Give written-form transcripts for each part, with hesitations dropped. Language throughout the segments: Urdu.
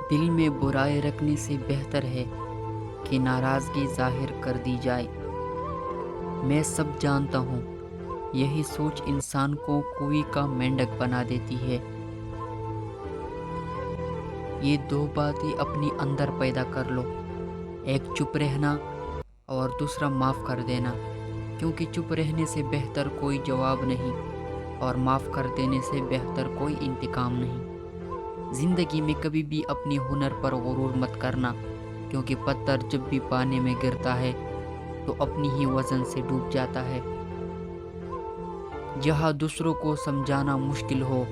دل میں برائی رکھنے سے بہتر ہے کہ ناراضگی ظاہر کر دی جائے۔ میں سب جانتا ہوں، یہی سوچ انسان کو کنویں کا مینڈک بنا دیتی ہے۔ یہ دو باتیں اپنی اندر پیدا کر لو، ایک چپ رہنا اور دوسرا معاف کر دینا، کیونکہ چپ رہنے سے بہتر کوئی جواب نہیں اور معاف کر دینے سے بہتر کوئی انتقام نہیں۔ زندگی میں کبھی بھی اپنی ہنر پر غرور مت کرنا، کیونکہ پتھر جب بھی پانی میں گرتا ہے تو اپنی ہی وزن سے ڈوب جاتا ہے۔ جہاں دوسروں کو سمجھانا مشکل ہو،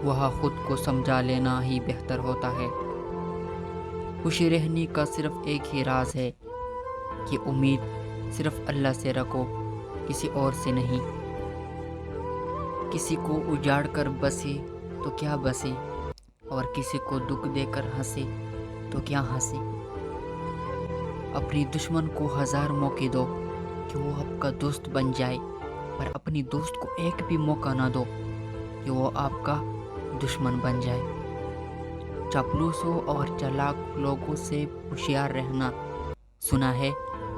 وہاں خود کو سمجھا لینا ہی بہتر ہوتا ہے۔ خوش رہنے کا صرف ایک ہی راز ہے کہ امید صرف اللہ سے رکھو، کسی اور سے نہیں۔ کسی کو اجاڑ کر بسے تو کیا بسے، اور کسی کو دکھ دے کر ہنسے تو کیا ہنسے۔ اپنی دشمن کو 1000 موقع دو کہ وہ آپ کا دوست بن جائے، پر اپنی دوست کو ایک بھی موقع نہ دو کہ وہ آپ کا دشمن بن جائے۔ چاپلوسوں اور چالاک لوگوں سے ہوشیار رہنا۔ سنا ہے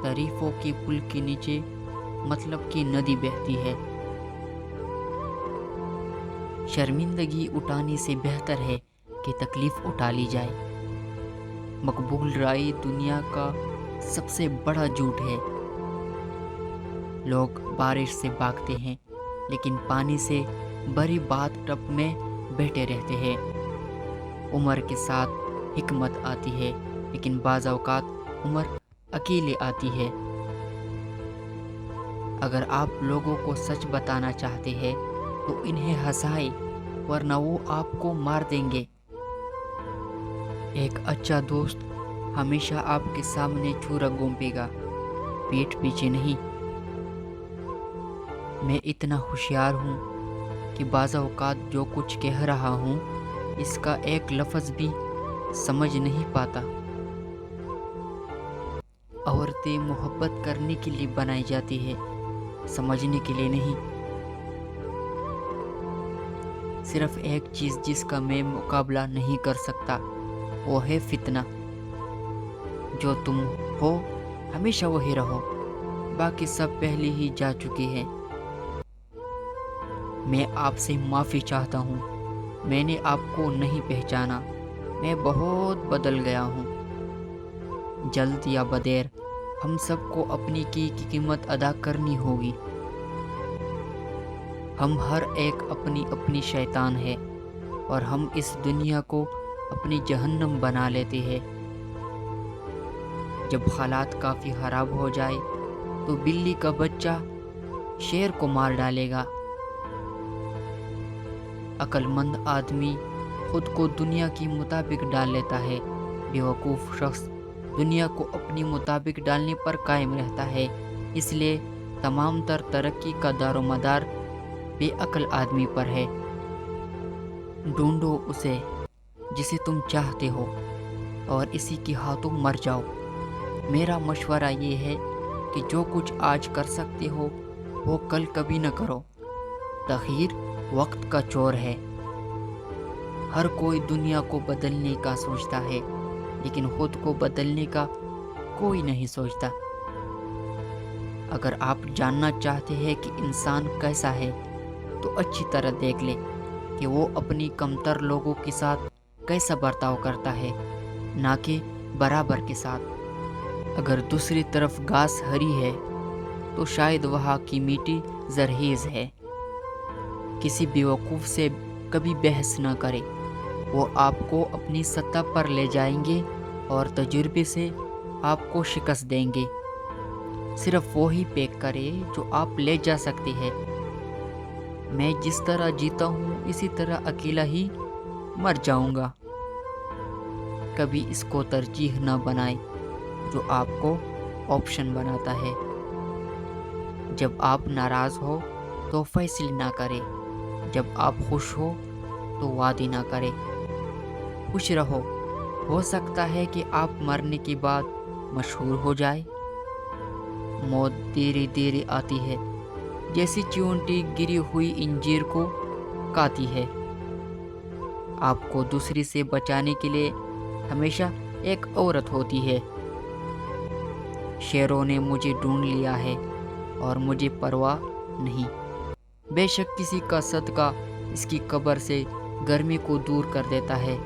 تعریفوں کے پل کے نیچے مطلب کی ندی بہتی ہے۔ شرمندگی اٹھانے سے بہتر ہے کہ تکلیف اٹھا لی جائے۔ مقبول رائے دنیا کا سب سے بڑا جھوٹ ہے۔ لوگ بارش سے بھاگتے ہیں لیکن پانی سے بھری بات ٹب میں بیٹھے رہتے ہیں۔ عمر کے ساتھ حکمت آتی ہے، لیکن بعض اوقات عمر اکیلے آتی ہے۔ اگر آپ لوگوں کو سچ بتانا چاہتے ہیں تو انہیں ہنسائے، ورنہ وہ آپ کو مار دیں گے۔ ایک اچھا دوست ہمیشہ آپ کے سامنے چھرا گھومے گا، پیٹھ پیچھے نہیں۔ میں اتنا ہوشیار ہوں کہ بعض اوقات جو کچھ کہہ رہا ہوں اس کا ایک لفظ بھی سمجھ نہیں پاتا۔ عورتیں محبت کرنے کے لیے بنائی جاتی ہے، سمجھنے کے لیے نہیں۔ صرف ایک چیز جس کا میں مقابلہ نہیں کر سکتا وہ ہے فتنہ۔ جو تم ہو ہمیشہ وہی رہو، باقی سب پہلے ہی جا چکے ہیں۔ میں آپ سے معافی چاہتا ہوں، میں نے آپ کو نہیں پہچانا، میں بہت بدل گیا ہوں۔ جلد یا بدیر ہم سب کو اپنی کی قیمت ادا کرنی ہوگی۔ ہم ہر ایک اپنی اپنی شیطان ہے اور ہم اس دنیا کو اپنی جہنم بنا لیتے ہیں۔ جب حالات کافی خراب ہو جائے تو بلی کا بچہ شیر کو مار ڈالے گا۔ عقل مند آدمی خود کو دنیا کے مطابق ڈال لیتا ہے، بیوقوف شخص دنیا کو اپنی مطابق ڈالنے پر قائم رہتا ہے۔ اس لیے تمام تر ترقی کا دار و مدار بے عقل آدمی پر ہے۔ ڈھونڈو اسے جسے تم چاہتے ہو اور اسی کے ہاتھوں مر جاؤ۔ میرا مشورہ یہ ہے کہ جو کچھ آج کر سکتے ہو وہ کل کبھی نہ کرو۔ تغییر وقت کا چور ہے۔ ہر کوئی دنیا کو بدلنے کا سوچتا ہے، لیکن خود کو بدلنے کا کوئی نہیں سوچتا۔ اگر آپ جاننا چاہتے ہیں کہ انسان کیسا ہے تو اچھی طرح دیکھ لے کہ وہ اپنی کمتر لوگوں کے ساتھ کیسا برتاؤ کرتا ہے، نہ کہ برابر کے ساتھ۔ اگر دوسری طرف گھاس ہری ہے تو شاید وہاں کی مٹی زرخیز ہے۔ کسی بیوقوف سے کبھی بحث نہ کرے، وہ آپ کو اپنی سطح پر لے جائیں گے اور تجربے سے آپ کو شکست دیں گے۔ صرف وہی پیک کرے جو آپ لے جا سکتے ہیں۔ میں جس طرح جیتا ہوں اسی طرح اکیلا ہی مر جاؤں گا۔ کبھی اس کو ترجیح نہ بنائے جو آپ کو آپشن بناتا ہے۔ جب آپ ناراض ہو تو فیصلے نہ کرے، جب آپ خوش ہو تو وعدے نہ کرے۔ خوش رہو، ہو سکتا ہے کہ آپ مرنے کے بعد مشہور ہو جائے۔ موت دھیرے دھیرے آتی ہے، جیسی چیونٹی گری ہوئی انجیر کو کاتی ہے۔ آپ کو دوسری سے بچانے کے لیے ہمیشہ ایک عورت ہوتی ہے۔ شیروں نے مجھے ڈھونڈ لیا ہے اور مجھے پرواہ نہیں۔ بے شک کسی کا صدقہ اس کی قبر سے گرمی کو دور کر دیتا ہے